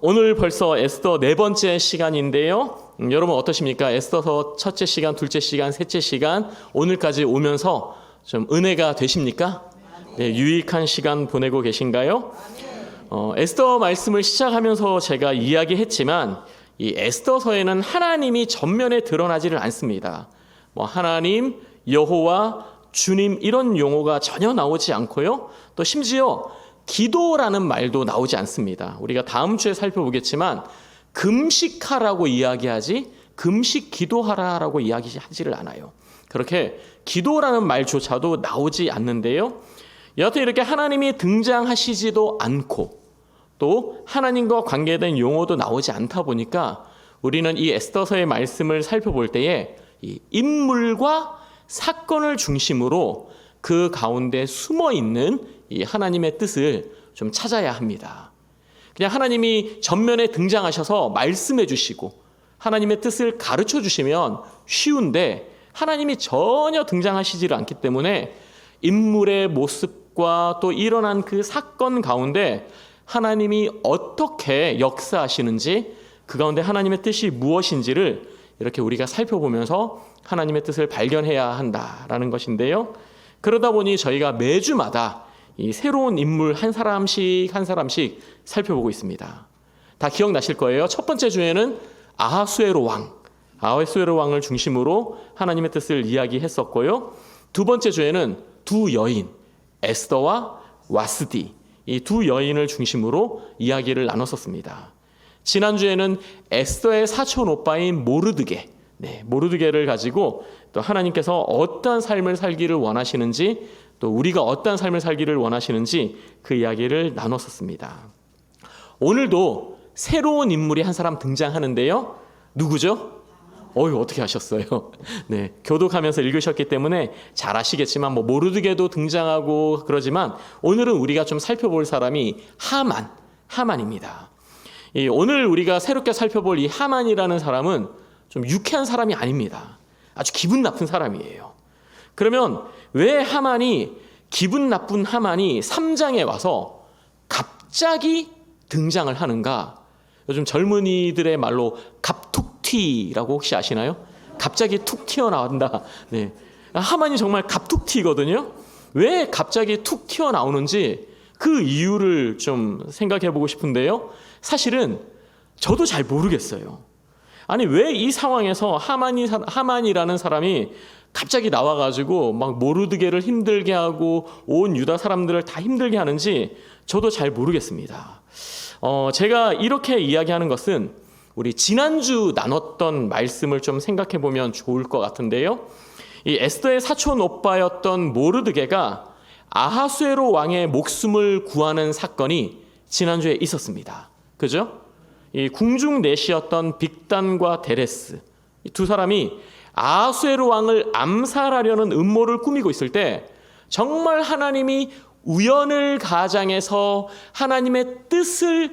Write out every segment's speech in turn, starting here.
오늘 벌써 에스더 네 번째 시간인데요. 여러분 어떠십니까? 에스더서 첫째 시간, 둘째 시간, 셋째 시간 오늘까지 오면서 좀 은혜가 되십니까? 네, 유익한 시간 보내고 계신가요? 에스더 말씀을 시작하면서 제가 이야기했지만 이 에스더서에는 하나님이 전면에 드러나지를 않습니다. 하나님, 여호와, 주님 이런 용어가 전혀 나오지 않고요. 또 심지어 기도라는 말도 나오지 않습니다. 우리가 다음 주에 살펴보겠지만 금식하라고 이야기하지 금식 기도하라라고 이야기하지를 않아요. 그렇게 기도라는 말조차도 나오지 않는데요. 여하튼 이렇게 하나님이 등장하시지도 않고 또 하나님과 관계된 용어도 나오지 않다 보니까 우리는 이 에스더서의 말씀을 살펴볼 때에 이 인물과 사건을 중심으로 그 가운데 숨어 있는 이 하나님의 뜻을 좀 찾아야 합니다. 그냥 하나님이 전면에 등장하셔서 말씀해 주시고 하나님의 뜻을 가르쳐 주시면 쉬운데 하나님이 전혀 등장하시지를 않기 때문에 인물의 모습과 또 일어난 그 사건 가운데 하나님이 어떻게 역사하시는지 그 가운데 하나님의 뜻이 무엇인지를 이렇게 우리가 살펴보면서 하나님의 뜻을 발견해야 한다라는 것인데요. 그러다 보니 저희가 매주마다 이 새로운 인물 한 사람씩 한 사람씩 살펴보고 있습니다. 다 기억나실 거예요. 첫 번째 주에는 아하수에로 왕을 중심으로 하나님의 뜻을 이야기했었고요. 두 번째 주에는 두 여인 에스더와 와스디 이 두 여인을 중심으로 이야기를 나눴었습니다. 지난주에는 에스더의 사촌 오빠인 모르드게를 가지고 또 하나님께서 어떠한 삶을 살기를 원하시는지 또 우리가 어떠한 삶을 살기를 원하시는지 그 이야기를 나눴었습니다. 오늘도 새로운 인물이 한 사람 등장하는데요. 누구죠? 어떻게 하셨어요? 네, 교독하면서 읽으셨기 때문에 잘 아시겠지만 모르드게도 등장하고 그러지만 오늘은 우리가 좀 살펴볼 사람이 하만입니다. 오늘 우리가 새롭게 살펴볼 이 하만이라는 사람은 좀 유쾌한 사람이 아닙니다. 아주 기분 나쁜 사람이에요. 그러면 왜 기분 나쁜 하만이 3장에 와서 갑자기 등장을 하는가? 요즘 젊은이들의 말로 갑툭튀라고 혹시 아시나요? 갑자기 툭 튀어나온다. 네. 하만이 정말 갑툭튀거든요. 왜 갑자기 툭 튀어나오는지 그 이유를 좀 생각해 보고 싶은데요. 사실은 저도 잘 모르겠어요. 아니 왜 이 상황에서 하만이라는 사람이 갑자기 나와가지고 막 모르드게를 힘들게 하고 온 유다 사람들을 다 힘들게 하는지 저도 잘 모르겠습니다. 제가 이렇게 이야기하는 것은 우리 지난주 나눴던 말씀을 좀 생각해 보면 좋을 것 같은데요. 이 에스더의 사촌 오빠였던 모르드게가 아하수에로 왕의 목숨을 구하는 사건이 지난주에 있었습니다. 그죠? 이 궁중 내시였던 빅단과 데레스 이 두 사람이 아하수에로 왕을 암살하려는 음모를 꾸미고 있을 때 정말 하나님이 우연을 가장해서 하나님의 뜻을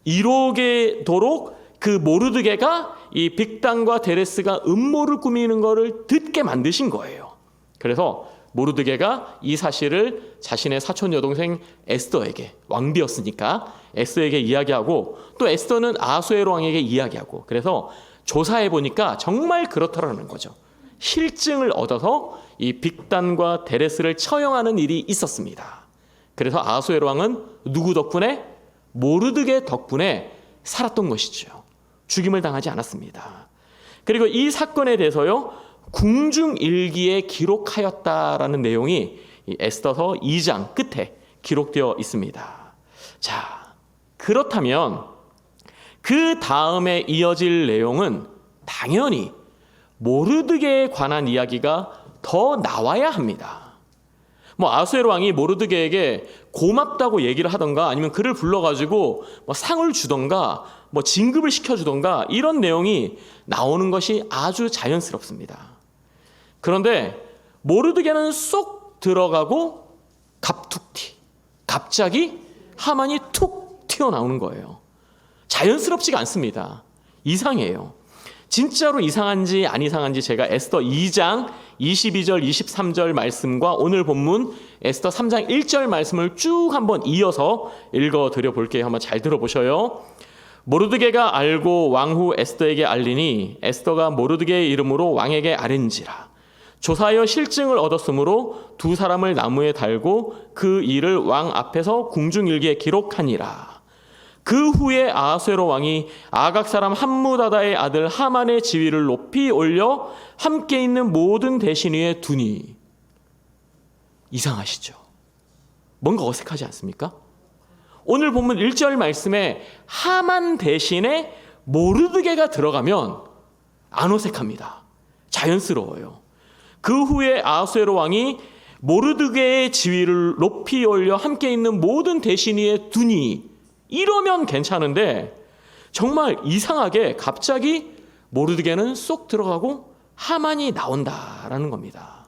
이루게도록 그 모르드게가 이 빅단과 데레스가 음모를 꾸미는 것을 듣게 만드신 거예요. 그래서 모르드게가 이 사실을 자신의 사촌 여동생 에스더에게 왕비였으니까 에스더에게 이야기하고 또 에스더는 아하수에로 왕에게 이야기하고 그래서 조사해 보니까 정말 그렇더라는 거죠. 실증을 얻어서 이 빅단과 데레스를 처형하는 일이 있었습니다. 그래서 아하수에로 왕은 누구 덕분에? 모르드게 덕분에 살았던 것이죠. 죽임을 당하지 않았습니다. 그리고 이 사건에 대해서요. 궁중일기에 기록하였다라는 내용이 이 에스더서 2장 끝에 기록되어 있습니다. 자, 그렇다면 그 다음에 이어질 내용은 당연히 모르드게에 관한 이야기가 더 나와야 합니다. 아하수에로 왕이 모르드게에게 고맙다고 얘기를 하던가 아니면 그를 불러가지고 상을 주던가 진급을 시켜주던가 이런 내용이 나오는 것이 아주 자연스럽습니다. 그런데 모르드게는 쏙 들어가고 갑자기 하만이 툭 튀어나오는 거예요. 자연스럽지가 않습니다. 이상해요. 진짜로 이상한지 안 이상한지 제가 에스더 2장 22절 23절 말씀과 오늘 본문 에스더 3장 1절 말씀을 쭉 한번 이어서 읽어드려 볼게요. 한번 잘 들어보셔요. 모르드게가 알고 왕후 에스더에게 알리니 에스더가 모르드게의 이름으로 왕에게 아뢰는지라. 조사하여 실증을 얻었으므로 두 사람을 나무에 달고 그 일을 왕 앞에서 궁중일기에 기록하니라. 그 후에 아하수에로 왕이 아각 사람 함무다다의 아들 하만의 지위를 높이 올려 함께 있는 모든 대신 위에 두니. 이상하시죠? 뭔가 어색하지 않습니까? 오늘 본문 1절 말씀에 하만 대신에 모르드게가 들어가면 안 어색합니다. 자연스러워요. 그 후에 아하수에로 왕이 모르드게의 지위를 높이 올려 함께 있는 모든 대신 위에 두니. 이러면 괜찮은데 정말 이상하게 갑자기 모르드게는 쏙 들어가고 하만이 나온다라는 겁니다.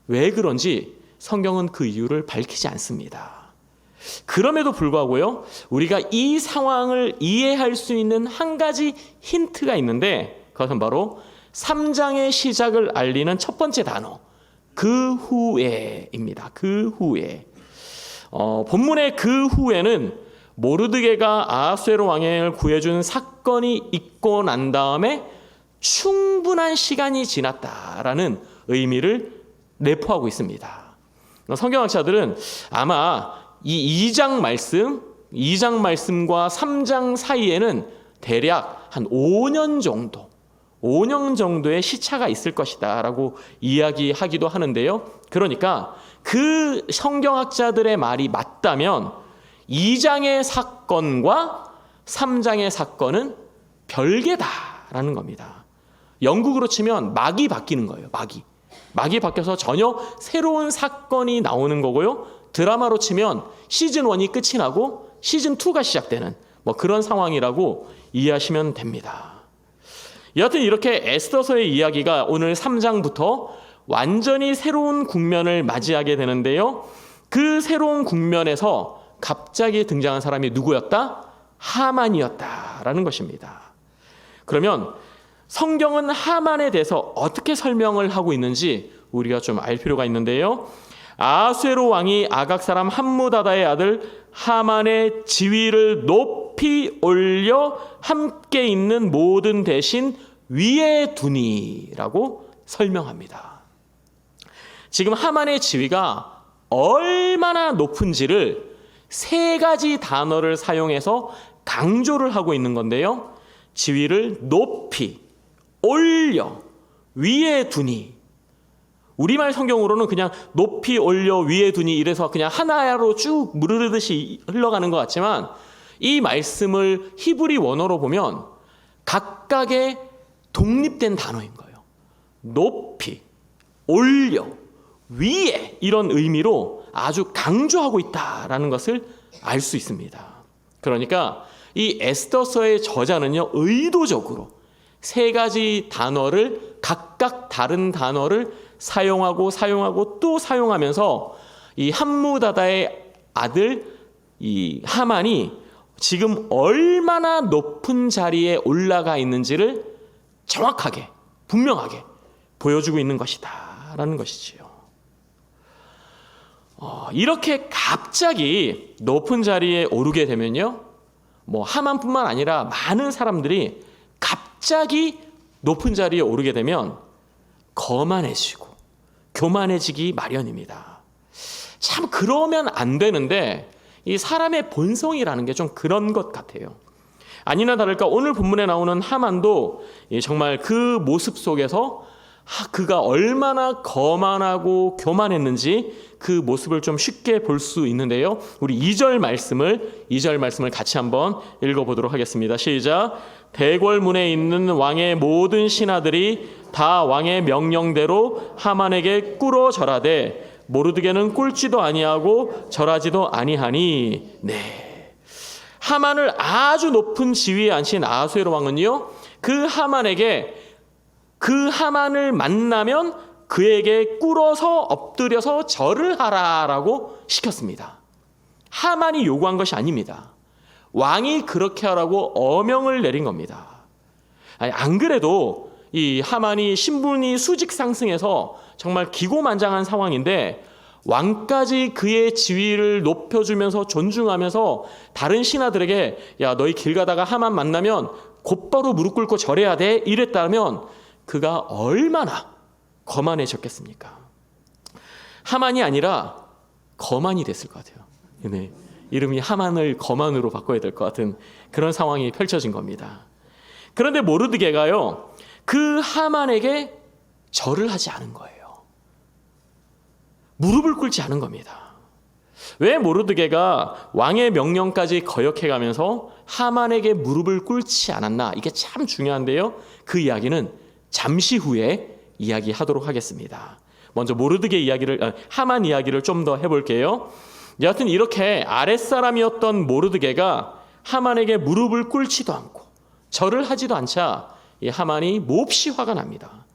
왜 그런지 성경은 그 이유를 밝히지 않습니다. 그럼에도 불구하고요, 우리가 이 상황을 이해할 수 있는 한 가지 힌트가 있는데 그것은 바로 3장의 시작을 알리는 첫 번째 단어, 그 후에입니다. 그 후에. 본문의 그 후에는 모르드게가 아하수에로 왕을 구해준 사건이 있고 난 다음에 충분한 시간이 지났다라는 의미를 내포하고 있습니다. 성경학자들은 아마 이 2장 말씀과 3장 사이에는 대략 한 5년 정도의 시차가 있을 것이다 라고 이야기하기도 하는데요. 그러니까 그 성경학자들의 말이 맞다면 2장의 사건과 3장의 사건은 별개다라는 겁니다. 영국으로 치면 막이 바뀌는 거예요. 막이 바뀌어서 전혀 새로운 사건이 나오는 거고요. 드라마로 치면 시즌 1이 끝이 나고 시즌 2가 시작되는 그런 상황이라고 이해하시면 됩니다. 여하튼 이렇게 에스더서의 이야기가 오늘 3장부터 완전히 새로운 국면을 맞이하게 되는데요. 그 새로운 국면에서 갑자기 등장한 사람이 누구였다? 하만이었다라는 것입니다. 그러면 성경은 하만에 대해서 어떻게 설명을 하고 있는지 우리가 좀 알 필요가 있는데요. 아하수에로 왕이 아각 사람 함무다다의 아들 하만의 지위를 높이 올려 함께 있는 모든 대신 위에 두니라고 설명합니다. 지금 하만의 지위가 얼마나 높은지를 세 가지 단어를 사용해서 강조를 하고 있는 건데요. 지위를 높이, 올려, 위에 두니. 우리말 성경으로는 그냥 높이 올려 위에 두니 이래서 그냥 하나로 쭉 무르르듯이 흘러가는 것 같지만 이 말씀을 히브리 원어로 보면 각각의 독립된 단어인 거예요. 높이, 올려, 위에 이런 의미로 아주 강조하고 있다라는 것을 알 수 있습니다. 그러니까 이 에스더서의 저자는요, 의도적으로 세 가지 단어를 각각 다른 단어를 사용하고 또 사용하면서 이 함무다다의 아들 이 하만이 지금 얼마나 높은 자리에 올라가 있는지를 정확하게 분명하게 보여주고 있는 것이다라는 것이지요. 이렇게 갑자기 높은 자리에 오르게 되면요, 하만뿐만 아니라 많은 사람들이 갑자기 높은 자리에 오르게 되면 거만해지고 교만해지기 마련입니다. 참 그러면 안 되는데 이 사람의 본성이라는 게 좀 그런 것 같아요. 아니나 다를까 오늘 본문에 나오는 하만도 정말 그 모습 속에서 그가 얼마나 거만하고 교만했는지 그 모습을 좀 쉽게 볼 수 있는데요. 우리 2절 말씀을 같이 한번 읽어보도록 하겠습니다. 시작. 대궐문에 있는 왕의 모든 신하들이 다 왕의 명령대로 하만에게 꿇어 절하되 모르드게는 꿇지도 아니하고 절하지도 아니하니. 네. 하만을 아주 높은 지위에 앉힌 아하수에로 왕은요, 그 하만을 만나면 그에게 꿇어서 엎드려서 절을 하라라고 시켰습니다. 하만이 요구한 것이 아닙니다. 왕이 그렇게 하라고 어명을 내린 겁니다. 안 그래도 이 하만이 신분이 수직 상승해서 정말 기고만장한 상황인데 왕까지 그의 지위를 높여주면서 존중하면서 다른 신하들에게 야, 너희 길 가다가 하만 만나면 곧바로 무릎 꿇고 절해야 돼 이랬다면 그가 얼마나 거만해졌겠습니까? 하만이 아니라 거만이 됐을 것 같아요. 네. 이름이 하만을 거만으로 바꿔야 될 것 같은 그런 상황이 펼쳐진 겁니다. 그런데 모르드게가요, 그 하만에게 절을 하지 않은 거예요. 무릎을 꿇지 않은 겁니다. 왜 모르드게가 왕의 명령까지 거역해가면서 하만에게 무릎을 꿇지 않았나? 이게 참 중요한데요. 그 이야기는 잠시 후에 이야기하도록 하겠습니다. 먼저 하만 이야기를 좀 더 해볼게요. 여하튼 이렇게 아랫사람이었던 모르드게가 하만에게 무릎을 꿇지도 않고 절을 하지도 않자 이 하만이 몹시 화가 납니다.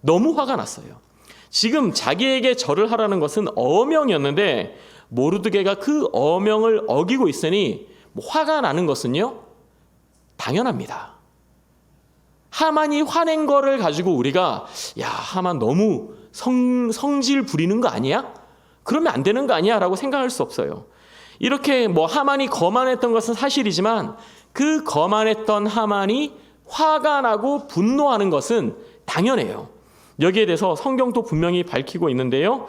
너무 화가 났어요. 지금 자기에게 절을 하라는 것은 어명이었는데 모르드게가 그 어명을 어기고 있으니 화가 나는 것은요, 당연합니다. 하만이 화낸 거를 가지고 우리가 야, 하만 너무 성질 부리는 거 아니야? 그러면 안 되는 거 아니야? 라고 생각할 수 없어요. 이렇게 하만이 거만했던 것은 사실이지만 그 거만했던 하만이 화가 나고 분노하는 것은 당연해요. 여기에 대해서 성경도 분명히 밝히고 있는데요.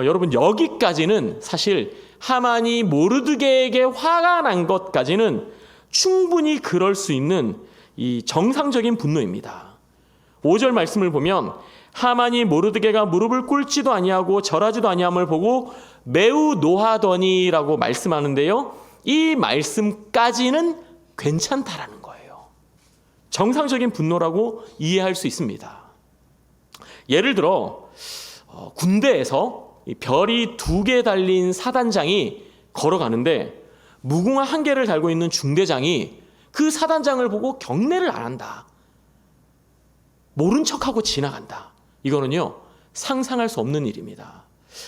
여러분 여기까지는 사실 하만이 모르드게에게 화가 난 것까지는 충분히 그럴 수 있는 이 정상적인 분노입니다. 5절 말씀을 보면 하만이 모르드게가 무릎을 꿇지도 아니하고 절하지도 아니함을 보고 매우 노하더니라고 말씀하는데요. 이 말씀까지는 괜찮다라는 거예요. 정상적인 분노라고 이해할 수 있습니다. 예를 들어 군대에서 별이 2개 달린 사단장이 걸어가는데 무궁화 1개를 달고 있는 중대장이 그 사단장을 보고 경례를 안 한다. 모른 척하고 지나간다. 이거는요, 상상할 수 없는 일입니다.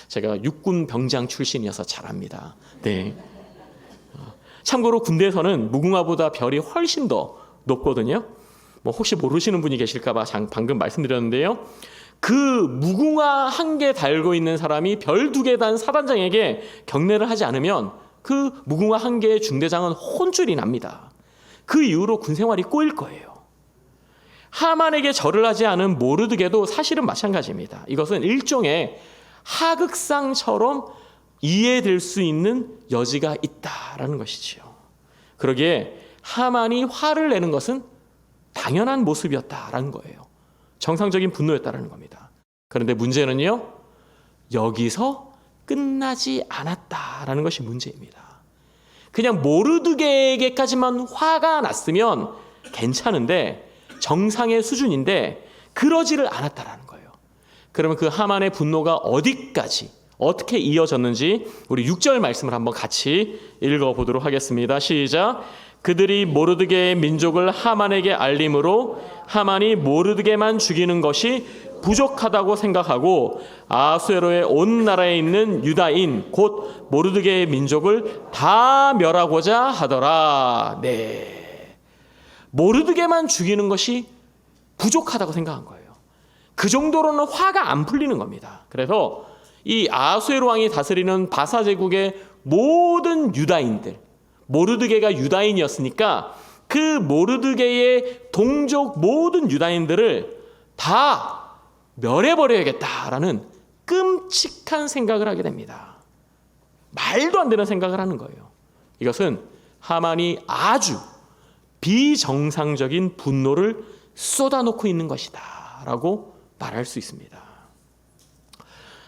제가 육군 병장 출신이어서 잘 압니다. 네. 참고로 군대에서는 무궁화보다 별이 훨씬 더 높거든요. 혹시 모르시는 분이 계실까봐 방금 말씀드렸는데요. 그 무궁화 1개 달고 있는 사람이 별 2개 단 사단장에게 경례를 하지 않으면 그 무궁화 1개의 중대장은 혼쭐이 납니다. 그 이후로 군생활이 꼬일 거예요. 하만에게 절을 하지 않은 모르드게도 사실은 마찬가지입니다. 이것은 일종의 하극상처럼 이해될 수 있는 여지가 있다라는 것이지요. 그러기에 하만이 화를 내는 것은 당연한 모습이었다라는 거예요. 정상적인 분노였다라는 겁니다. 그런데 문제는요, 여기서 끝나지 않았다라는 것이 문제입니다. 그냥 모르드게에게까지만 화가 났으면 괜찮은데 정상의 수준인데 그러지를 않았다라는 거예요. 그러면 그 하만의 분노가 어디까지 어떻게 이어졌는지 우리 6절 말씀을 한번 같이 읽어보도록 하겠습니다. 시작. 그들이 모르드게의 민족을 하만에게 알림으로 하만이 모르드게만 죽이는 것이 부족하다고 생각하고 아수에로의 온 나라에 있는 유다인 곧 모르드게의 민족을 다 멸하고자 하더라. 네, 모르드게만 죽이는 것이 부족하다고 생각한 거예요. 그 정도로는 화가 안 풀리는 겁니다. 그래서 이 아수에로 왕이 다스리는 바사 제국의 모든 유다인들, 모르드게가 유다인이었으니까 그 모르드게의 동족 모든 유다인들을 다 멸해버려야겠다라는 끔찍한 생각을 하게 됩니다. 말도 안 되는 생각을 하는 거예요. 이것은 하만이 아주 비정상적인 분노를 쏟아놓고 있는 것이다 라고 말할 수 있습니다.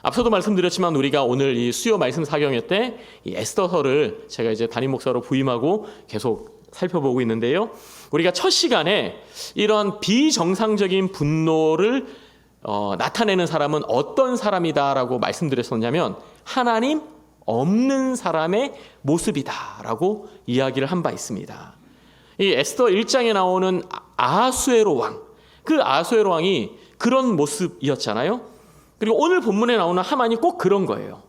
앞서도 말씀드렸지만 우리가 오늘 이 수요 말씀 사경회 때 이 에스더서를 제가 이제 담임 목사로 부임하고 계속 살펴보고 있는데요. 우리가 첫 시간에 이런 비정상적인 분노를 나타내는 사람은 어떤 사람이다라고 말씀드렸었냐면 하나님 없는 사람의 모습이다라고 이야기를 한 바 있습니다. 이 에스더 1장에 나오는 아하수에로 왕, 그 아하수에로 왕이 그런 모습이었잖아요. 그리고 오늘 본문에 나오는 하만이 꼭 그런 거예요.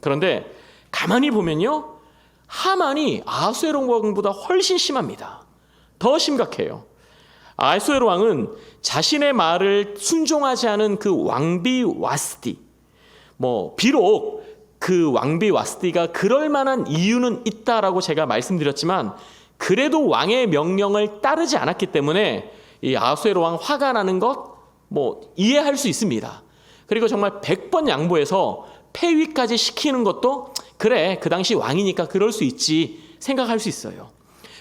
그런데 가만히 보면요, 하만이 아하수에로 왕보다 훨씬 심합니다. 더 심각해요. 아하수에로 왕은 자신의 말을 순종하지 않은 그 왕비 와스디, 비록 그 왕비 와스디가 그럴 만한 이유는 있다라고 제가 말씀드렸지만 그래도 왕의 명령을 따르지 않았기 때문에 이 아하수에로 왕 화가 나는 것 이해할 수 있습니다. 그리고 정말 100번 양보해서 폐위까지 시키는 것도 그래 그 당시 왕이니까 그럴 수 있지 생각할 수 있어요.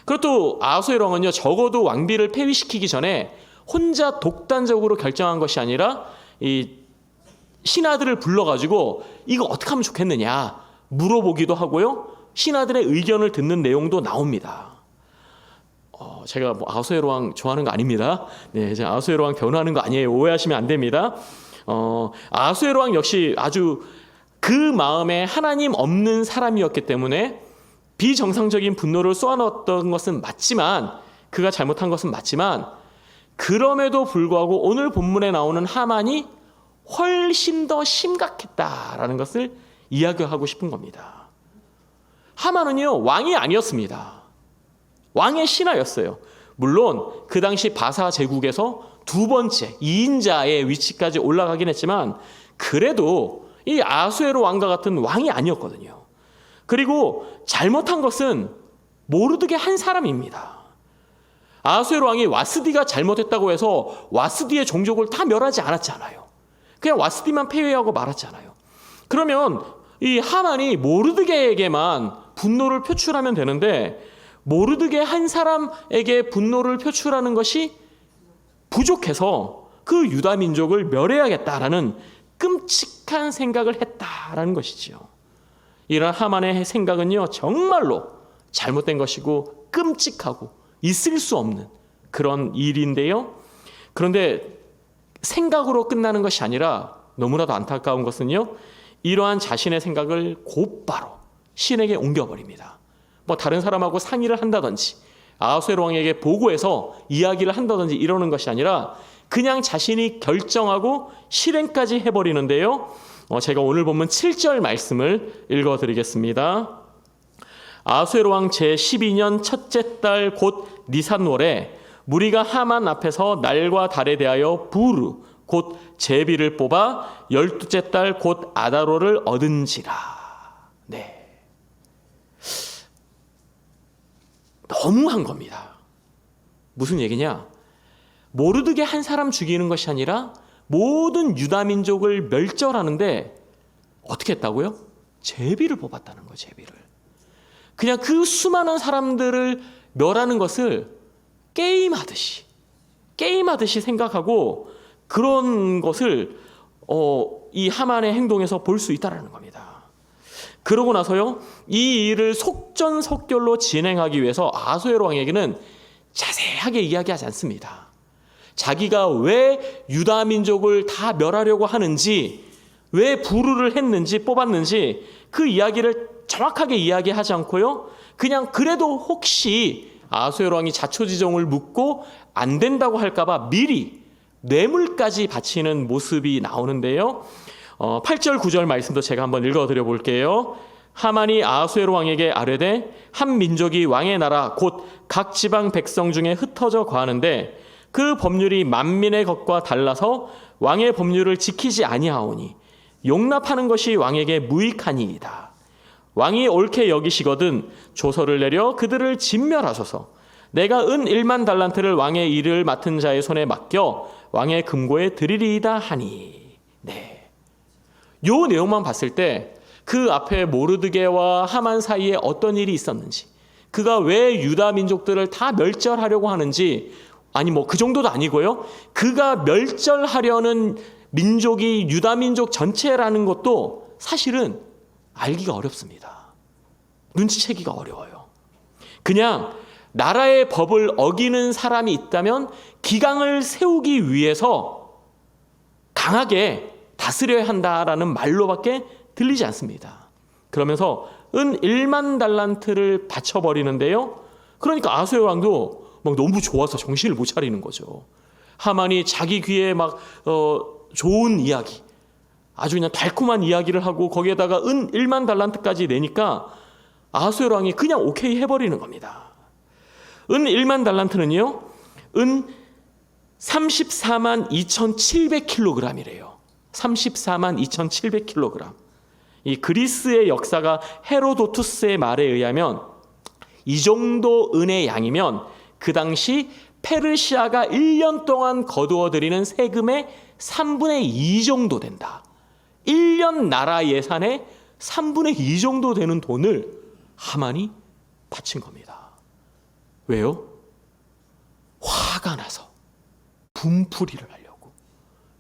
그리고 또 아하수에로 왕은요 적어도 왕비를 폐위시키기 전에 혼자 독단적으로 결정한 것이 아니라 이 신하들을 불러가지고 이거 어떻게 하면 좋겠느냐 물어보기도 하고요. 신하들의 의견을 듣는 내용도 나옵니다. 제가 아하수에로 왕 좋아하는 거 아닙니다. 네, 제가 아하수에로 왕 변호하는 거 아니에요. 오해하시면 안 됩니다. 아하수에로 왕 역시 아주 그 마음에 하나님 없는 사람이었기 때문에 비정상적인 분노를 쏘아넣었던 것은 맞지만 그가 잘못한 것은 맞지만 그럼에도 불구하고 오늘 본문에 나오는 하만이 훨씬 더 심각했다라는 것을 이야기하고 싶은 겁니다. 하만은요 왕이 아니었습니다. 왕의 신하였어요. 물론 그 당시 바사 제국에서 두 번째 2인자의 위치까지 올라가긴 했지만 그래도 이 아하수에로 왕과 같은 왕이 아니었거든요. 그리고 잘못한 것은 모르드게 한 사람입니다. 아하수에로 왕이 와스디가 잘못했다고 해서 와스디의 종족을 다 멸하지 않았잖아요. 그냥 와스디만 폐위하고 말았잖아요. 그러면 이 하만이 모르드게에게만 분노를 표출하면 되는데 모르드게 한 사람에게 분노를 표출하는 것이 부족해서 그 유다 민족을 멸해야겠다라는 끔찍한 생각을 했다라는 것이지요. 이런 하만의 생각은요 정말로 잘못된 것이고 끔찍하고 있을 수 없는 그런 일인데요. 그런데 생각으로 끝나는 것이 아니라 너무나도 안타까운 것은요 이러한 자신의 생각을 곧바로 신에게 옮겨버립니다. 다른 사람하고 상의를 한다든지 아하수에로 왕에게 보고해서 이야기를 한다든지 이러는 것이 아니라 그냥 자신이 결정하고 실행까지 해버리는데요. 제가 오늘 본문 7절 말씀을 읽어드리겠습니다. 아하수에로 왕 제12년 첫째 달 곧 니산월에 무리가 하만 앞에서 날과 달에 대하여 부르 곧 제비를 뽑아 12째 달 곧 아다로를 얻은지라. 네. 너무한 겁니다. 무슨 얘기냐? 모르드게 한 사람 죽이는 것이 아니라 모든 유다 민족을 멸절하는데 어떻게 했다고요? 제비를 뽑았다는 거예요. 제비를. 그냥 그 수많은 사람들을 멸하는 것을 게임하듯이 생각하고 그런 것을 이 하만의 행동에서 볼 수 있다는 겁니다. 그러고 나서요, 이 일을 속전속결로 진행하기 위해서 아하수에로 왕에게는 자세하게 이야기하지 않습니다. 자기가 왜 유다 민족을 다 멸하려고 하는지, 왜 부르를 했는지 뽑았는지 그 이야기를 정확하게 이야기하지 않고요, 그냥 그래도 혹시 아하수에로 왕이 자초지종을 묻고 안 된다고 할까봐 미리 뇌물까지 바치는 모습이 나오는데요. 8절 9절 말씀도 제가 한번 읽어드려 볼게요. 하만이 아하수에로 왕에게 아뢰되 한 민족이 왕의 나라 곧 각 지방 백성 중에 흩어져 거하는데 그 법률이 만민의 것과 달라서 왕의 법률을 지키지 아니하오니 용납하는 것이 왕에게 무익하니이다. 왕이 옳게 여기시거든 조서를 내려 그들을 진멸하소서. 내가 은 1만 달란트를 왕의 일을 맡은 자의 손에 맡겨 왕의 금고에 드리리이다 하니. 네. 요 내용만 봤을 때 그 앞에 모르드게와 하만 사이에 어떤 일이 있었는지, 그가 왜 유다 민족들을 다 멸절하려고 하는지, 아니 그 정도도 아니고요, 그가 멸절하려는 민족이 유다 민족 전체라는 것도 사실은 알기가 어렵습니다. 눈치채기가 어려워요. 그냥 나라의 법을 어기는 사람이 있다면 기강을 세우기 위해서 강하게 다스려야 한다라는 말로밖에 들리지 않습니다. 그러면서 은 1만 달란트를 바쳐버리는데요. 그러니까 아하수에로 왕도 너무 좋아서 정신을 못 차리는 거죠. 하만이 자기 귀에 좋은 이야기, 아주 그냥 달콤한 이야기를 하고 거기에다가 은 1만 달란트까지 내니까 아하수에로 왕이 그냥 오케이 해버리는 겁니다. 은 1만 달란트는요, 은 34만 2,700kg이래요. 34만 2,700kg. 이 그리스의 역사가 헤로도투스의 말에 의하면 이 정도 은의 양이면 그 당시 페르시아가 1년 동안 거두어들이는 세금의 3분의 2 정도 된다. 1년 나라 예산의 3분의 2 정도 되는 돈을 하만이 바친 겁니다. 왜요? 화가 나서 분풀이를 하려고,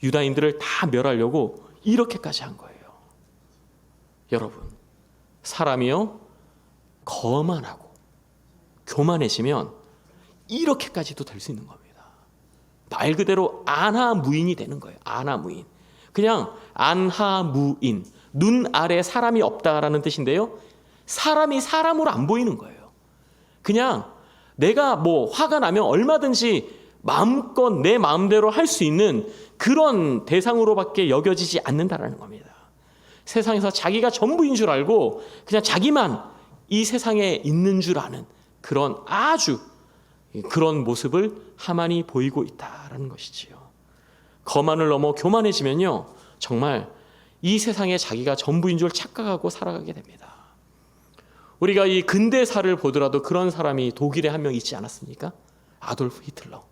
유다인들을 다 멸하려고 이렇게까지 한 거예요. 여러분, 사람이요 거만하고 교만해지면 이렇게까지도 될 수 있는 겁니다. 말 그대로 안하무인이 되는 거예요. 안하무인. 그냥 안하무인, 눈 아래 사람이 없다라는 뜻인데요, 사람이 사람으로 안 보이는 거예요. 그냥 내가 뭐 화가 나면 얼마든지 마음껏 내 마음대로 할 수 있는 그런 대상으로밖에 여겨지지 않는다라는 겁니다. 세상에서 자기가 전부인 줄 알고 그냥 자기만 이 세상에 있는 줄 아는 그런 아주 그런 모습을 하만이 보이고 있다라는 것이지요. 거만을 넘어 교만해지면요, 정말 이 세상에 자기가 전부인 줄 착각하고 살아가게 됩니다. 우리가 이 근대사를 보더라도 그런 사람이 독일에 한 명 있지 않았습니까? 아돌프 히틀러.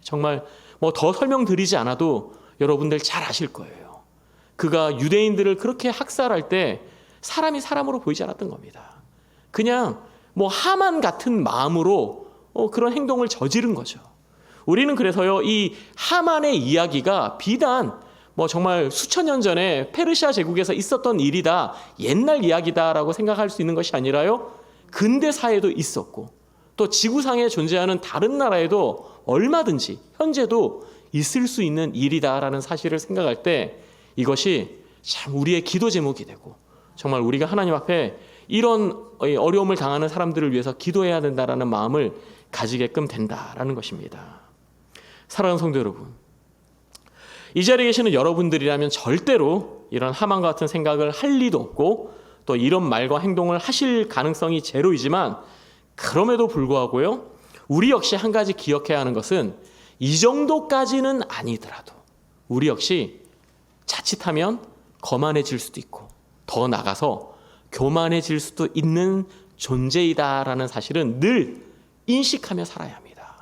정말 뭐 더 설명드리지 않아도 여러분들 잘 아실 거예요. 그가 유대인들을 그렇게 학살할 때 사람이 사람으로 보이지 않았던 겁니다. 그냥 뭐 하만 같은 마음으로 그런 행동을 저지른 거죠. 우리는 그래서요, 이 하만의 이야기가 비단 뭐 정말 수천 년 전에 페르시아 제국에서 있었던 일이다, 옛날 이야기다라고 생각할 수 있는 것이 아니라요, 근대사에도 있었고 또 지구상에 존재하는 다른 나라에도 얼마든지 현재도 있을 수 있는 일이다라는 사실을 생각할 때 이것이 참 우리의 기도 제목이 되고, 정말 우리가 하나님 앞에 이런 어려움을 당하는 사람들을 위해서 기도해야 된다라는 마음을 가지게끔 된다라는 것입니다. 사랑하는 성도 여러분, 이 자리에 계시는 여러분들이라면 절대로 이런 하만과 같은 생각을 할 리도 없고 또 이런 말과 행동을 하실 가능성이 제로이지만, 그럼에도 불구하고요, 우리 역시 한 가지 기억해야 하는 것은 이 정도까지는 아니더라도 우리 역시 자칫하면 거만해질 수도 있고 더 나가서 교만해질 수도 있는 존재이다라는 사실은 늘 인식하며 살아야 합니다.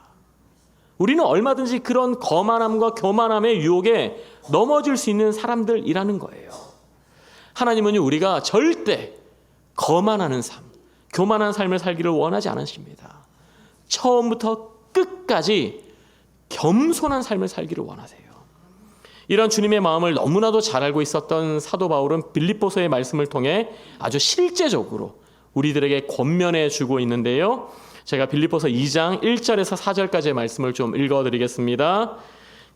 우리는 얼마든지 그런 거만함과 교만함의 유혹에 넘어질 수 있는 사람들이라는 거예요. 하나님은 우리가 절대 거만하는 삶, 교만한 삶을 살기를 원하지 않으십니다. 처음부터 끝까지 겸손한 삶을 살기를 원하세요. 이런 주님의 마음을 너무나도 잘 알고 있었던 사도 바울은 빌립보서의 말씀을 통해 아주 실제적으로 우리들에게 권면해 주고 있는데요, 제가 빌립보서 2장 1절에서 4절까지의 말씀을 좀 읽어드리겠습니다.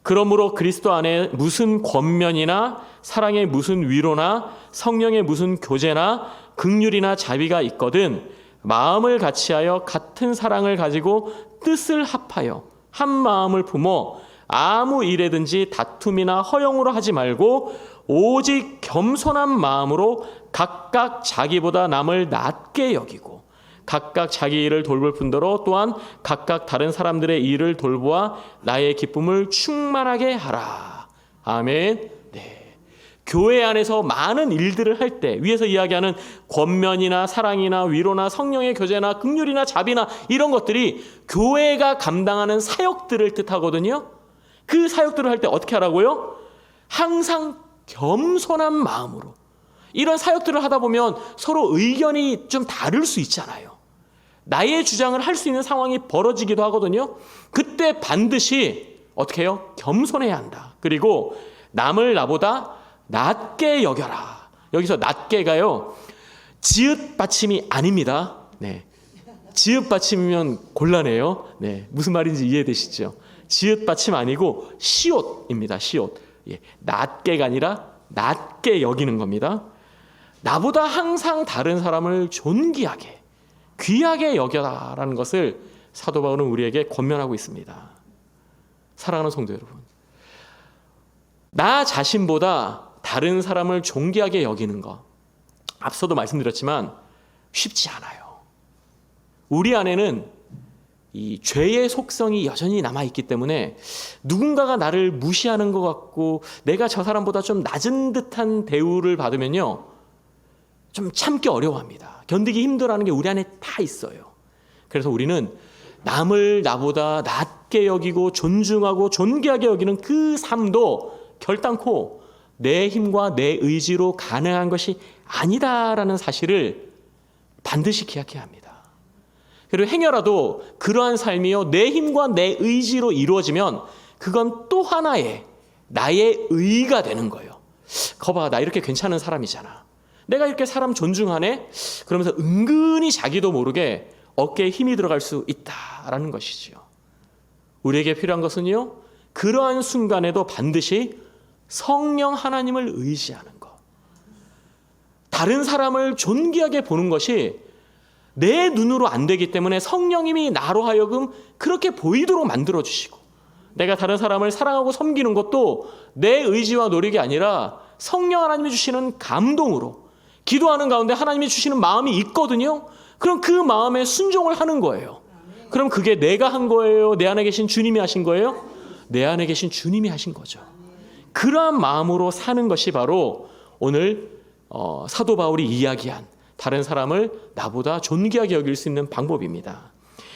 그러므로 그리스도 안에 무슨 권면이나 사랑의 무슨 위로나 성령의 무슨 교제나 긍휼이나 자비가 있거든 마음을 같이하여 같은 사랑을 가지고 뜻을 합하여 한 마음을 품어 아무 일에든지 다툼이나 허영으로 하지 말고 오직 겸손한 마음으로 각각 자기보다 남을 낮게 여기고 각각 자기 일을 돌볼 뿐더러 또한 각각 다른 사람들의 일을 돌보아 나의 기쁨을 충만하게 하라. 아멘. 네. 교회 안에서 많은 일들을 할 때 위에서 이야기하는 권면이나 사랑이나 위로나 성령의 교제나 긍휼이나 자비나 이런 것들이 교회가 감당하는 사역들을 뜻하거든요. 그 사역들을 할 때 어떻게 하라고요? 항상 겸손한 마음으로. 이런 사역들을 하다 보면 서로 의견이 좀 다를 수 있잖아요. 나의 주장을 할 수 있는 상황이 벌어지기도 하거든요. 그때 반드시 어떻게 해요? 겸손해야 한다. 그리고 남을 나보다 낮게 여겨라. 여기서 낮게가요, 지읒 받침이 아닙니다. 네. 지읒 받침이면 곤란해요. 네. 무슨 말인지 이해되시죠? 지읒 받침 아니고 시옷입니다. 시옷. 예. 낮게가 아니라 낮게 여기는 겁니다. 나보다 항상 다른 사람을 존귀하게, 귀하게 여겨라라는 것을 사도 바울은 우리에게 권면하고 있습니다. 사랑하는 성도 여러분, 나 자신보다 다른 사람을 존귀하게 여기는 것, 앞서도 말씀드렸지만 쉽지 않아요. 우리 안에는 이 죄의 속성이 여전히 남아있기 때문에 누군가가 나를 무시하는 것 같고 내가 저 사람보다 좀 낮은 듯한 대우를 받으면요, 좀 참기 어려워합니다. 견디기 힘들어하는 게 우리 안에 다 있어요. 그래서 우리는 남을 나보다 낮게 여기고 존중하고 존귀하게 여기는 그 삶도 결단코 내 힘과 내 의지로 가능한 것이 아니다라는 사실을 반드시 기억해야 합니다. 그리고 행여라도 그러한 삶이요 내 힘과 내 의지로 이루어지면 그건 또 하나의 나의 의가 되는 거예요. 거봐, 나 이렇게 괜찮은 사람이잖아. 내가 이렇게 사람 존중하네? 그러면서 은근히 자기도 모르게 어깨에 힘이 들어갈 수 있다라는 것이지요. 우리에게 필요한 것은요, 그러한 순간에도 반드시 성령 하나님을 의지하는 것. 다른 사람을 존귀하게 보는 것이 내 눈으로 안 되기 때문에 성령님이 나로 하여금 그렇게 보이도록 만들어주시고, 내가 다른 사람을 사랑하고 섬기는 것도 내 의지와 노력이 아니라 성령 하나님이 주시는 감동으로, 기도하는 가운데 하나님이 주시는 마음이 있거든요. 그럼 그 마음에 순종을 하는 거예요. 그럼 그게 내가 한 거예요? 내 안에 계신 주님이 하신 거예요? 내 안에 계신 주님이 하신 거죠. 그러한 마음으로 사는 것이 바로 오늘 사도 바울이 이야기한 다른 사람을 나보다 존귀하게 여길 수 있는 방법입니다.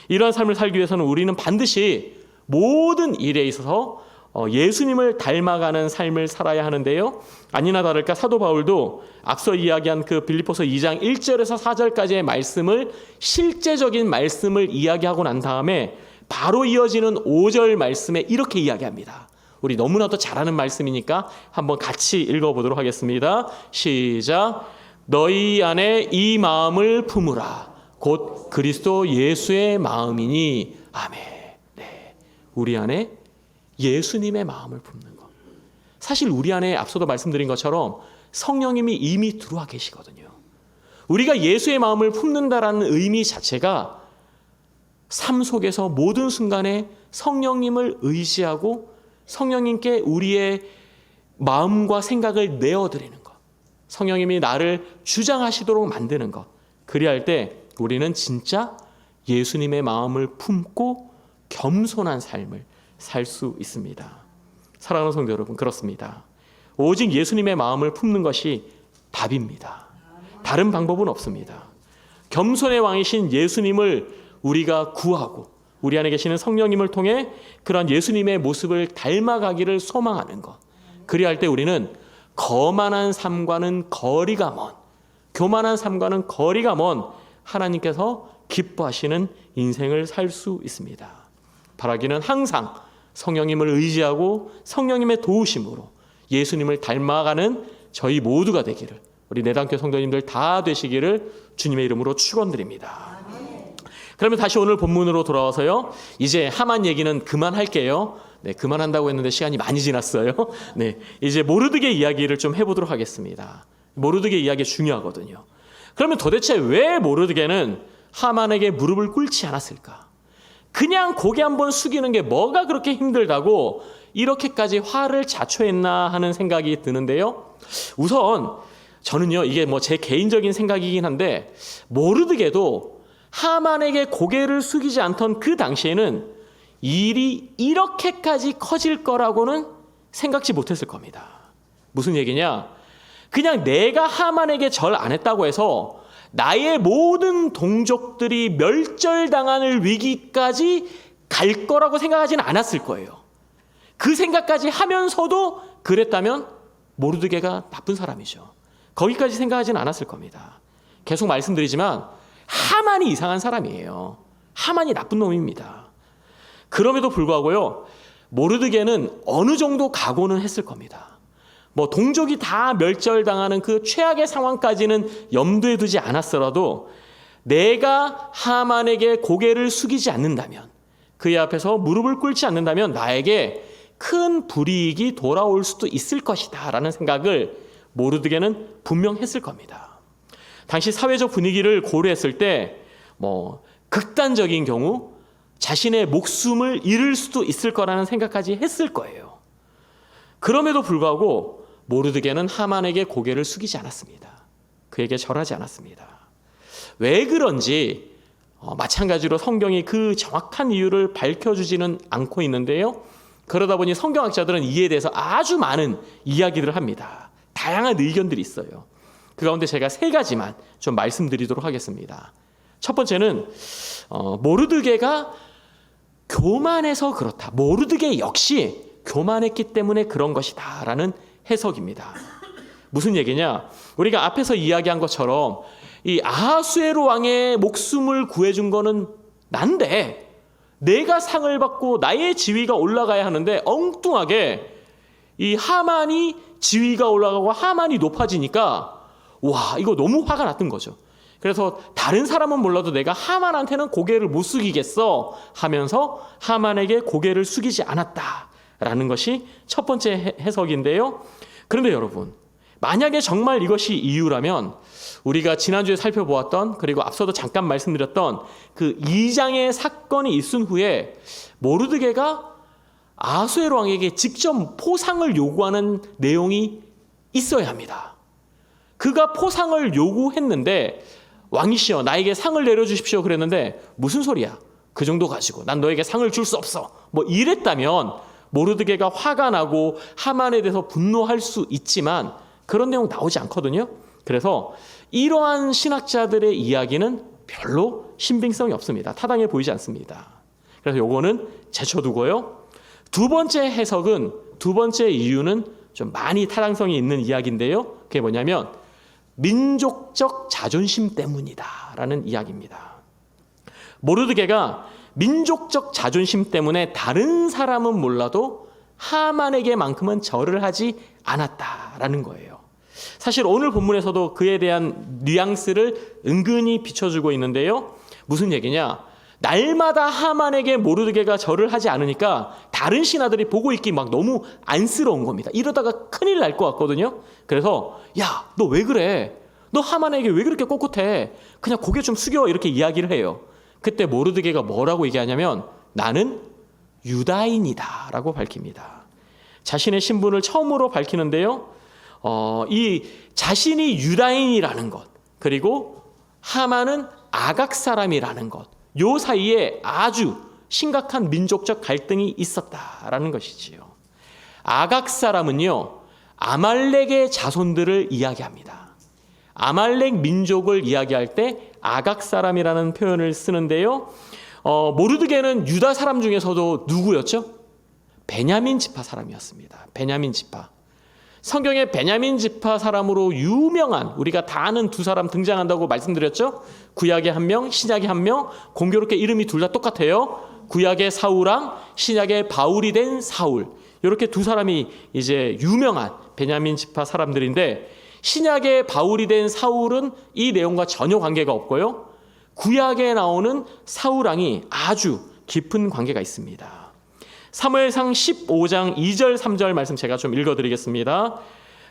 이러한 삶을 살기 위해서는 우리는 반드시 모든 일에 있어서 예수님을 닮아가는 삶을 살아야 하는데요. 아니나 다를까 사도 바울도 앞서 이야기한 그 빌립보서 2장 1절에서 4절까지의 말씀을, 실제적인 말씀을 이야기하고 난 다음에 바로 이어지는 5절 말씀에 이렇게 이야기합니다. 우리 너무나도 잘 아는 말씀이니까 한번 같이 읽어보도록 하겠습니다. 시작. 너희 안에 이 마음을 품으라. 곧 그리스도 예수의 마음이니. 아멘. 네, 우리 안에 예수님의 마음을 품는 것. 사실 우리 안에 앞서도 말씀드린 것처럼 성령님이 이미 들어와 계시거든요. 우리가 예수의 마음을 품는다라는 의미 자체가 삶 속에서 모든 순간에 성령님을 의지하고 성령님께 우리의 마음과 생각을 내어드리는 것. 성령님이 나를 주장하시도록 만드는 것. 그리할 때 우리는 진짜 예수님의 마음을 품고 겸손한 삶을 살 수 있습니다. 사랑하는 성도 여러분, 그렇습니다. 오직 예수님의 마음을 품는 것이 답입니다. 다른 방법은 없습니다. 겸손의 왕이신 예수님을 우리가 구하고 우리 안에 계시는 성령님을 통해 그러한 예수님의 모습을 닮아가기를 소망하는 것. 그리할 때 우리는 거만한 삶과는 거리가 먼, 교만한 삶과는 거리가 먼 하나님께서 기뻐하시는 인생을 살 수 있습니다. 바라기는 항상 성령님을 의지하고 성령님의 도우심으로 예수님을 닮아가는 저희 모두가 되기를, 우리 내단교 성도님들 다 되시기를 주님의 이름으로 축원드립니다. 그러면 다시 오늘 본문으로 돌아와서요, 이제 하만 얘기는 그만할게요. 네, 그만한다고 했는데 시간이 많이 지났어요. 네, 이제 모르드게 이야기를 좀 해보도록 하겠습니다. 모르드게 이야기 중요하거든요. 그러면 도대체 왜 모르드게는 하만에게 무릎을 꿇지 않았을까? 그냥 고개 한번 숙이는 게 뭐가 그렇게 힘들다고 이렇게까지 화를 자초했나 하는 생각이 드는데요. 우선 저는요, 이게 뭐 제 개인적인 생각이긴 한데, 모르드게도 하만에게 고개를 숙이지 않던 그 당시에는 일이 이렇게까지 커질 거라고는 생각지 못했을 겁니다. 무슨 얘기냐? 그냥 내가 하만에게 절 안 했다고 해서 나의 모든 동족들이 멸절당하는 위기까지 갈 거라고 생각하지는 않았을 거예요. 그 생각까지 하면서도 그랬다면 모르드게가 나쁜 사람이죠. 거기까지 생각하지는 않았을 겁니다. 계속 말씀드리지만 하만이 이상한 사람이에요. 하만이 나쁜 놈입니다. 그럼에도 불구하고요, 모르드게는 어느 정도 각오는 했을 겁니다. 뭐 동족이 다 멸절당하는 그 최악의 상황까지는 염두에 두지 않았더라도 내가 하만에게 고개를 숙이지 않는다면, 그의 앞에서 무릎을 꿇지 않는다면 나에게 큰 불이익이 돌아올 수도 있을 것이다 라는 생각을 모르드게는 분명 했을 겁니다. 당시 사회적 분위기를 고려했을 때 뭐 극단적인 경우 자신의 목숨을 잃을 수도 있을 거라는 생각까지 했을 거예요. 그럼에도 불구하고 모르드게는 하만에게 고개를 숙이지 않았습니다. 그에게 절하지 않았습니다. 왜 그런지 마찬가지로 성경이 그 정확한 이유를 밝혀주지는 않고 있는데요. 그러다 보니 성경학자들은 이에 대해서 아주 많은 이야기들을 합니다. 다양한 의견들이 있어요. 그 가운데 제가 세 가지만 좀 말씀드리도록 하겠습니다. 첫 번째는 모르드게가 교만해서 그렇다. 모르드게 역시 교만했기 때문에 그런 것이다 라는 해석입니다. 무슨 얘기냐? 우리가 앞에서 이야기한 것처럼 이 아하수에로 왕의 목숨을 구해준 거는 난데, 내가 상을 받고 나의 지위가 올라가야 하는데 엉뚱하게 이 하만이 지위가 올라가고 하만이 높아지니까 와, 이거 너무 화가 났던 거죠. 그래서 다른 사람은 몰라도 내가 하만한테는 고개를 못 숙이겠어 하면서 하만에게 고개를 숙이지 않았다라는 것이 첫 번째 해석인데요. 그런데 여러분, 만약에 정말 이것이 이유라면 우리가 지난주에 살펴보았던, 그리고 앞서도 잠깐 말씀드렸던 그 2장의 사건이 있은 후에 모르드게가 아하수에로 왕에게 직접 포상을 요구하는 내용이 있어야 합니다. 그가 포상을 요구했는데 왕이시여 나에게 상을 내려주십시오 그랬는데 무슨 소리야? 그 정도 가지고 난 너에게 상을 줄 수 없어. 뭐 이랬다면 모르드게가 화가 나고 하만에 대해서 분노할 수 있지만 그런 내용 나오지 않거든요. 그래서 이러한 신학자들의 이야기는 별로 신빙성이 없습니다. 타당해 보이지 않습니다. 그래서 요거는 제쳐두고요. 두 번째 해석은, 두 번째 이유는 좀 많이 타당성이 있는 이야기인데요. 그게 뭐냐면 민족적 자존심 때문이다라는 이야기입니다. 모르드게가 민족적 자존심 때문에 다른 사람은 몰라도 하만에게만큼은 절을 하지 않았다라는 거예요. 사실 오늘 본문에서도 그에 대한 뉘앙스를 은근히 비춰주고 있는데요. 무슨 얘기냐? 날마다 하만에게 모르드게가 절을 하지 않으니까 다른 신하들이 보고 있기 막 너무 안쓰러운 겁니다. 이러다가 큰일 날 것 같거든요. 그래서 야, 너 왜 그래? 너 하만에게 왜 그렇게 꼿꼿해? 그냥 고개 좀 숙여, 이렇게 이야기를 해요. 그때 모르드게가 뭐라고 얘기하냐면 나는 유다인이다 라고 밝힙니다. 자신의 신분을 처음으로 밝히는데요. 이 자신이 유다인이라는 것, 그리고 하만은 아각 사람이라는 것, 요 사이에 아주 심각한 민족적 갈등이 있었다라는 것이지요. 아각 사람은요, 아말렉의 자손들을 이야기합니다. 아말렉 민족을 이야기할 때 아각 사람이라는 표현을 쓰는데요. 모르드게는 유다 사람 중에서도 누구였죠? 베냐민 지파 사람이었습니다. 베냐민 지파. 성경에 베냐민 지파 사람으로 유명한, 우리가 다 아는 두 사람 등장한다고 말씀드렸죠? 구약의 한 명, 신약의 한 명. 공교롭게 이름이 둘 다 똑같아요. 구약의 사울왕, 신약의 바울이 된 사울. 이렇게 두 사람이 이제 유명한 베냐민 지파 사람들인데, 신약의 바울이 된 사울은 이 내용과 전혀 관계가 없고요. 구약에 나오는 사울왕이 아주 깊은 관계가 있습니다. 사무엘상 15장 2절 3절 말씀 제가 좀 읽어드리겠습니다.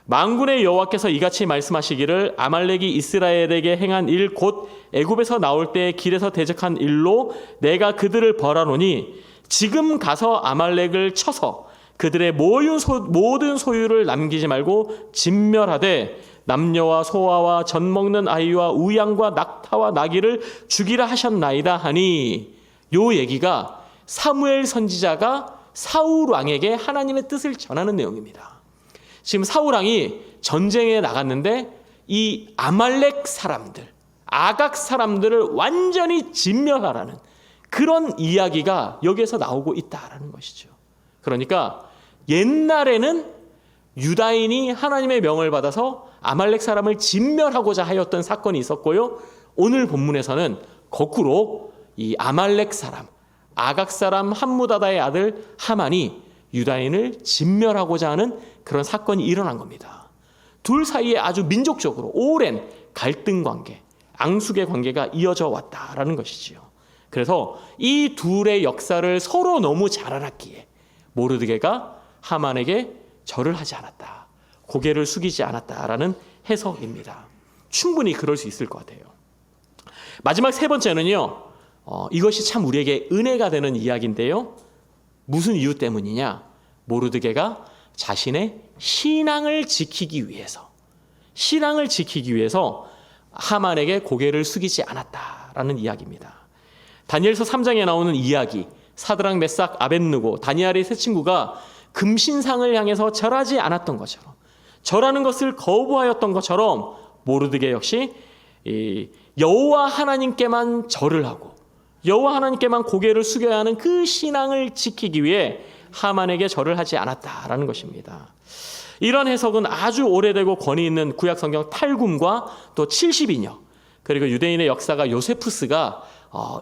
만군의 여호와께서 이같이 말씀하시기를 아말렉이 이스라엘에게 행한 일 곧 애굽에서 나올 때 길에서 대적한 일로 내가 그들을 벌하노니 지금 가서 아말렉을 쳐서 그들의 모든 소유를 남기지 말고 진멸하되 남녀와 소아와 젖 먹는 아이와 우양과 낙타와 나귀를 죽이라 하셨나이다 하니, 요 얘기가 사무엘 선지자가 사울 왕에게 하나님의 뜻을 전하는 내용입니다. 지금 사울 왕이 전쟁에 나갔는데 이 아말렉 사람들, 아각 사람들을 완전히 진멸하라는 그런 이야기가 여기에서 나오고 있다라는 것이죠. 그러니까 옛날에는 유다인이 하나님의 명을 받아서 아말렉 사람을 진멸하고자 하였던 사건이 있었고요. 오늘 본문에서는 거꾸로 이 아말렉 사람, 아각 사람 함무다다의 아들 하만이 유다인을 진멸하고자 하는 그런 사건이 일어난 겁니다. 둘 사이에 아주 민족적으로 오랜 갈등 관계, 앙숙의 관계가 이어져 왔다라는 것이지요. 그래서 이 둘의 역사를 서로 너무 잘 알았기에 모르드게가 하만에게 절을 하지 않았다, 고개를 숙이지 않았다라는 해석입니다. 충분히 그럴 수 있을 것 같아요. 마지막 세 번째는요, 이것이 참 우리에게 은혜가 되는 이야기인데요. 무슨 이유 때문이냐? 모르드게가 자신의 신앙을 지키기 위해서 하만에게 고개를 숙이지 않았다라는 이야기입니다. 다니엘서 3장에 나오는 이야기, 사드락, 메삭, 아벳느고, 다니엘의 세 친구가 금신상을 향해서 절하지 않았던 것처럼, 절하는 것을 거부하였던 것처럼 모르드게 역시 이 여호와 하나님께만 절을 하고 여호와 하나님께만 고개를 숙여야 하는 그 신앙을 지키기 위해 하만에게 절을 하지 않았다라는 것입니다. 이런 해석은 아주 오래되고 권위 있는 구약성경 탈굼과 또 70인역 그리고 유대인의 역사가 요세푸스가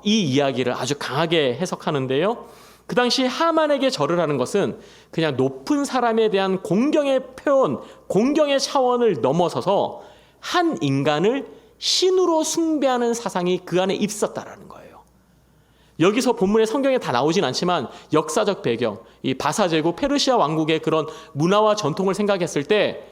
이 이야기를 아주 강하게 해석하는데요. 그 당시 하만에게 절을 하는 것은 그냥 높은 사람에 대한 공경의 표현, 공경의 차원을 넘어서서 한 인간을 신으로 숭배하는 사상이 그 안에 있었다라는 거예요. 여기서 본문의 성경에 다 나오진 않지만 역사적 배경, 이 바사제국 페르시아 왕국의 그런 문화와 전통을 생각했을 때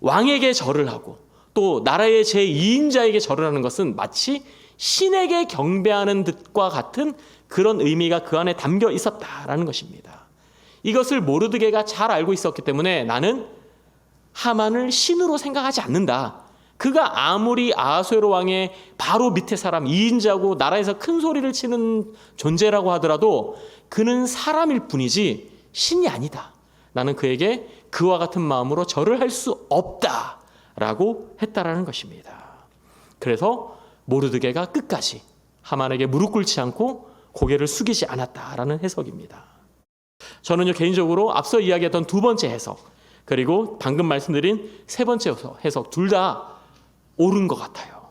왕에게 절을 하고 또 나라의 제2인자에게 절을 하는 것은 마치 신에게 경배하는 듯과 같은 그런 의미가 그 안에 담겨 있었다라는 것입니다. 이것을 모르드게가 잘 알고 있었기 때문에 나는 하만을 신으로 생각하지 않는다. 그가 아무리 아하수에로 왕의 바로 밑에 사람 2인자고 나라에서 큰 소리를 치는 존재라고 하더라도 그는 사람일 뿐이지 신이 아니다. 나는 그에게 그와 같은 마음으로 절을 할 수 없다라고 했다라는 것입니다. 그래서 모르드게가 끝까지 하만에게 무릎 꿇지 않고 고개를 숙이지 않았다라는 해석입니다. 저는요 개인적으로 앞서 이야기했던 두 번째 해석 그리고 방금 말씀드린 세 번째 해석 둘 다 옳은 것 같아요.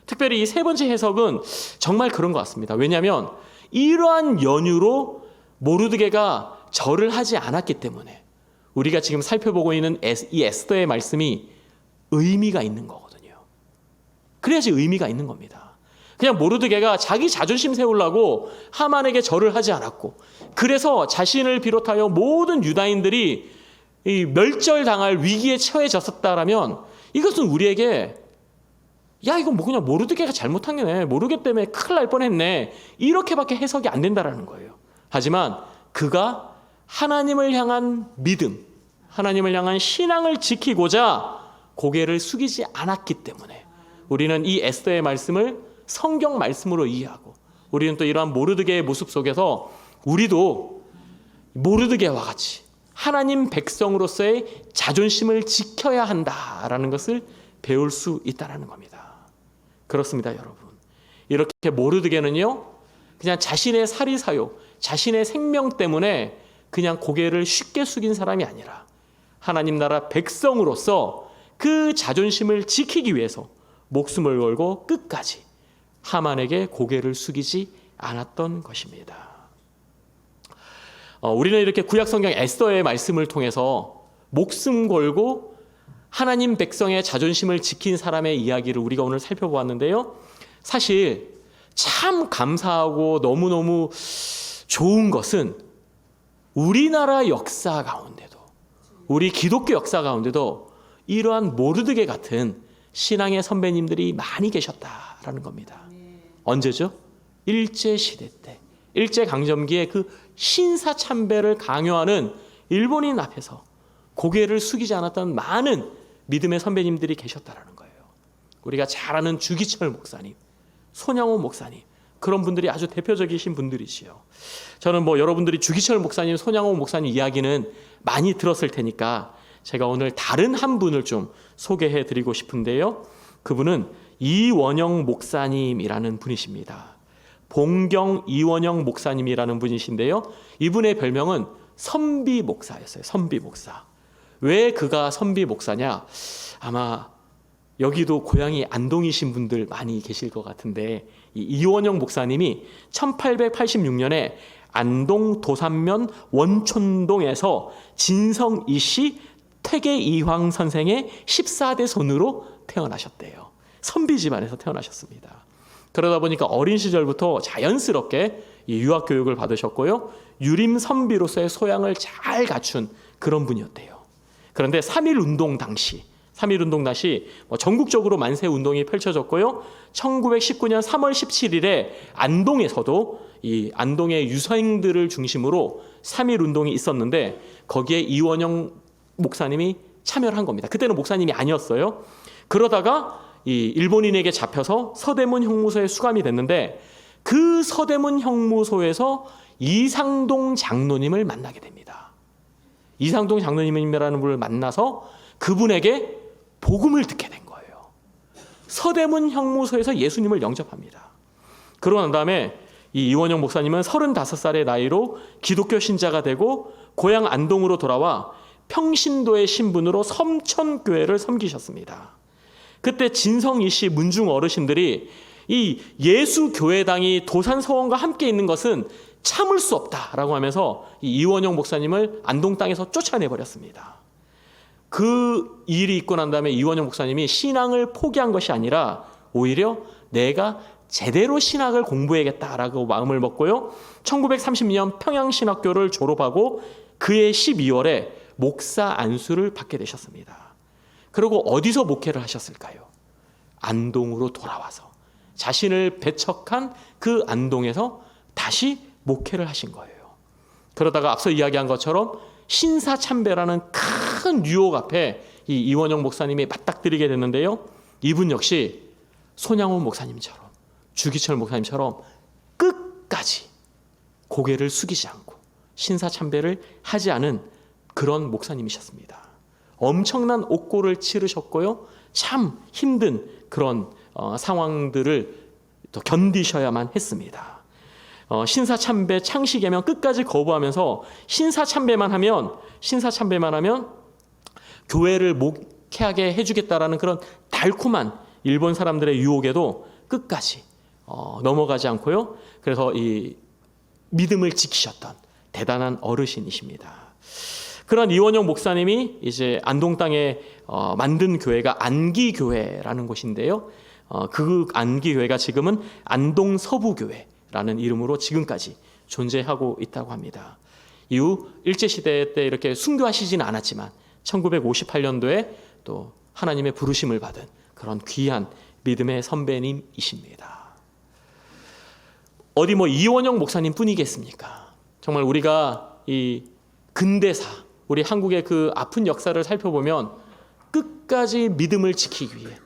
특별히 이 세 번째 해석은 정말 그런 것 같습니다. 왜냐하면 이러한 연유로 모르드게가 절을 하지 않았기 때문에 우리가 지금 살펴보고 있는 이 에스더의 말씀이 의미가 있는 거거든요. 그래야지 의미가 있는 겁니다. 그냥 모르드게가 자기 자존심 세우려고 하만에게 절을 하지 않았고 그래서 자신을 비롯하여 모든 유다인들이 이 멸절당할 위기에 처해졌었다라면 이것은 우리에게 야 이거 뭐 그냥 모르드게가 잘못한 게네 모르게 때문에 큰일 날 뻔했네 이렇게밖에 해석이 안 된다라는 거예요. 하지만 그가 하나님을 향한 믿음 하나님을 향한 신앙을 지키고자 고개를 숙이지 않았기 때문에 우리는 이 에스더의 말씀을 성경 말씀으로 이해하고 우리는 또 이러한 모르드게의 모습 속에서 우리도 모르드게와 같이 하나님 백성으로서의 자존심을 지켜야 한다라는 것을 배울 수 있다는 겁니다. 그렇습니다, 여러분. 이렇게 모르드게는요, 그냥 자신의 사리사욕, 자신의 생명 때문에 그냥 고개를 쉽게 숙인 사람이 아니라 하나님 나라 백성으로서 그 자존심을 지키기 위해서 목숨을 걸고 끝까지 하만에게 고개를 숙이지 않았던 것입니다. 우리는 이렇게 구약성경 에스더의 말씀을 통해서 목숨 걸고 하나님 백성의 자존심을 지킨 사람의 이야기를 우리가 오늘 살펴보았는데요. 사실 참 감사하고 너무너무 좋은 것은 우리나라 역사 가운데도 우리 기독교 역사 가운데도 이러한 모르드게 같은 신앙의 선배님들이 많이 계셨다라는 겁니다. 언제죠? 일제시대 때 일제강점기에 그 신사참배를 강요하는 일본인 앞에서 고개를 숙이지 않았던 많은 믿음의 선배님들이 계셨다라는 거예요. 우리가 잘 아는 주기철 목사님, 손양호 목사님 그런 분들이 아주 대표적이신 분들이시요. 저는 여러분들이 주기철 목사님, 손양호 목사님 이야기는 많이 들었을 테니까 제가 오늘 다른 한 분을 좀 소개해 드리고 싶은데요. 그분은 이원영 목사님이라는 분이십니다. 봉경 이원영 목사님이라는 분이신데요. 이분의 별명은 선비 목사였어요. 선비 목사. 왜 그가 선비 목사냐? 아마 여기도 고향이 안동이신 분들 많이 계실 것 같은데 이원영 목사님이 1886년에 안동 도산면 원촌동에서 진성 이씨 퇴계 이황 선생의 14대 손으로 태어나셨대요. 선비 집안에서 태어나셨습니다. 그러다 보니까 어린 시절부터 자연스럽게 유학 교육을 받으셨고요. 유림 선비로서의 소양을 잘 갖춘 그런 분이었대요. 그런데 3.1운동 당시 전국적으로 만세 운동이 펼쳐졌고요. 1919년 3월 17일에 안동에서도 이 안동의 유서인들을 중심으로 3.1운동이 있었는데 거기에 이원영 목사님이 참여를 한 겁니다. 그때는 목사님이 아니었어요. 그러다가 이 일본인에게 잡혀서 서대문 형무소에 수감이 됐는데 그 서대문 형무소에서 이상동 장로님을 만나게 됩니다. 이상동 장로님이라는 분을 만나서 그분에게 복음을 듣게 된 거예요. 서대문 형무소에서 예수님을 영접합니다. 그러고 난 다음에 이 이원영 목사님은 35살의 나이로 기독교 신자가 되고 고향 안동으로 돌아와 평신도의 신분으로 섬천교회를 섬기셨습니다. 그때 진성이 씨 문중 어르신들이 이 예수교회당이 도산서원과 함께 있는 것은 참을 수 없다라고 하면서 이 이원영 목사님을 안동 땅에서 쫓아내버렸습니다. 그 일이 있고 난 다음에 이원영 목사님이 신앙을 포기한 것이 아니라 오히려 내가 제대로 신학을 공부해야겠다라고 마음을 먹고요. 1930년 평양신학교를 졸업하고 그해 12월에 목사 안수를 받게 되셨습니다. 그리고 어디서 목회를 하셨을까요? 안동으로 돌아와서 자신을 배척한 그 안동에서 다시 목회를 하신 거예요. 그러다가 앞서 이야기한 것처럼 신사참배라는 큰 유혹 앞에 이 이원영 목사님이 맞닥뜨리게 됐는데요. 이분 역시 손양호 목사님처럼 주기철 목사님처럼 끝까지 고개를 숙이지 않고 신사참배를 하지 않은 그런 목사님이셨습니다. 엄청난 옥고를 치르셨고요. 참 힘든 그런 상황들을 또 견디셔야만 했습니다. 신사참배 창시개명 끝까지 거부하면서 신사참배만 하면 교회를 목회하게 해주겠다라는 그런 달콤한 일본 사람들의 유혹에도 끝까지 넘어가지 않고요. 그래서 이 믿음을 지키셨던 대단한 어르신이십니다. 그런 이원영 목사님이 이제 안동 땅에 만든 교회가 안기교회라는 곳인데요. 그 안기교회가 지금은 안동 서부교회라는 이름으로 지금까지 존재하고 있다고 합니다. 이후 일제시대 때 이렇게 순교하시지는 않았지만 1958년도에 또 하나님의 부르심을 받은 그런 귀한 믿음의 선배님이십니다. 어디 이원영 목사님 뿐이겠습니까? 정말 우리가 이 근대사, 우리 한국의 그 아픈 역사를 살펴보면 끝까지 믿음을 지키기 위해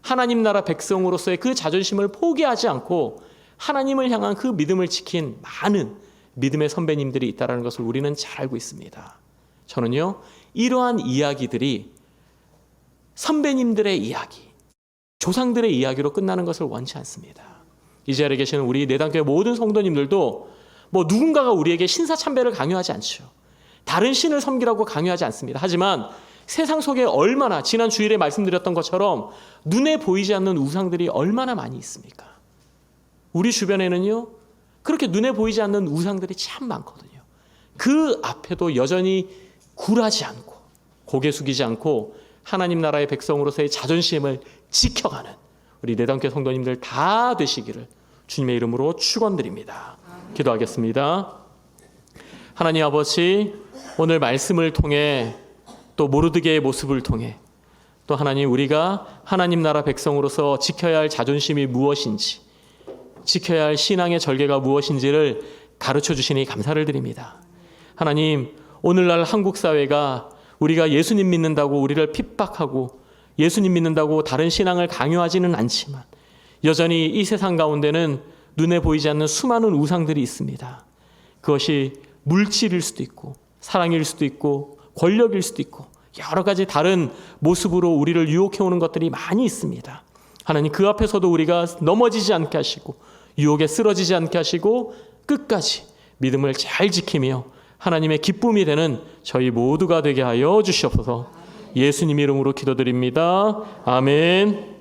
하나님 나라 백성으로서의 그 자존심을 포기하지 않고 하나님을 향한 그 믿음을 지킨 많은 믿음의 선배님들이 있다는 것을 우리는 잘 알고 있습니다. 저는요, 이러한 이야기들이 선배님들의 이야기, 조상들의 이야기로 끝나는 것을 원치 않습니다. 이 자리에 계시는 우리 내단교회 모든 성도님들도 누군가가 우리에게 신사참배를 강요하지 않죠. 다른 신을 섬기라고 강요하지 않습니다. 하지만 세상 속에 얼마나 지난 주일에 말씀드렸던 것처럼 눈에 보이지 않는 우상들이 얼마나 많이 있습니까? 우리 주변에는요, 그렇게 눈에 보이지 않는 우상들이 참 많거든요. 그 앞에도 여전히 굴하지 않고 고개 숙이지 않고 하나님 나라의 백성으로서의 자존심을 지켜가는 우리 내단교회 성도님들 다 되시기를 주님의 이름으로 축원드립니다. 기도하겠습니다. 하나님 아버지, 오늘 말씀을 통해 또 모르드게의 모습을 통해 또 하나님, 우리가 하나님 나라 백성으로서 지켜야 할 자존심이 무엇인지, 지켜야 할 신앙의 절개가 무엇인지를 가르쳐 주시니 감사를 드립니다. 하나님, 오늘날 한국 사회가 우리가 예수님 믿는다고 우리를 핍박하고 예수님 믿는다고 다른 신앙을 강요하지는 않지만 여전히 이 세상 가운데는 눈에 보이지 않는 수많은 우상들이 있습니다. 그것이 물질일 수도 있고 사랑일 수도 있고 권력일 수도 있고 여러 가지 다른 모습으로 우리를 유혹해오는 것들이 많이 있습니다. 하나님, 그 앞에서도 우리가 넘어지지 않게 하시고 유혹에 쓰러지지 않게 하시고 끝까지 믿음을 잘 지키며 하나님의 기쁨이 되는 저희 모두가 되게 하여 주시옵소서. 예수님 이름으로 기도드립니다. 아멘.